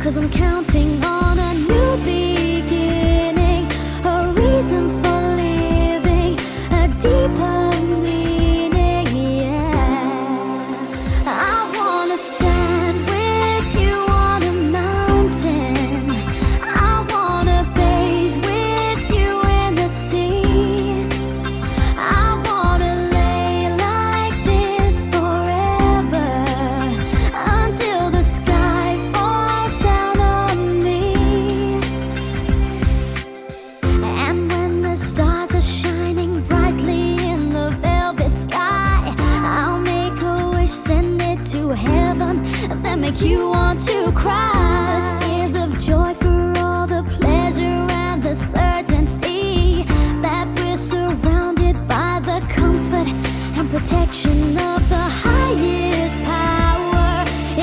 'cause I'm counting on a new beginning, a reason for living, a deeper meaning, yeah. I wanna stand with you on a mountain, I wanna bathe with you in the sea, I wanna lay like this forever, until the sky falls down on me. And when the stars are shining brightly in the velvet sky, I'll make a wish, send it to heaven, then make you want to cry. Tears of joy for all the pleasure and the certainty that we're surrounded by the comfort and protection of the highest power.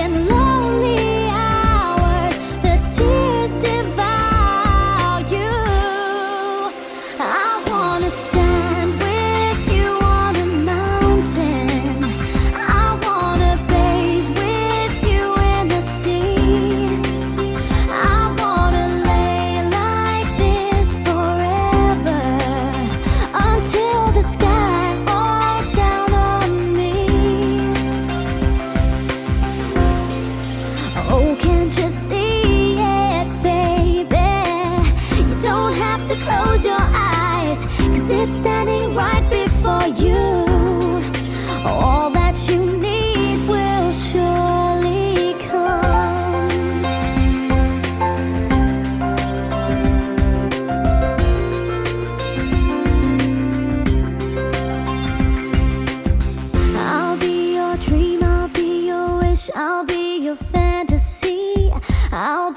In lonely hours, the tears devour you. I wanna stand with you on a mountain, I wanna bathe with you in the sea, I wanna lay like this forever, until the sky falls down on me. Oh, can't you see it, baby? You don't have to close your eyes, 'cause it's standing right before you. All that you need will surely come. I'll be your dream, I'll be your wish, I'll be your fantasy, I'll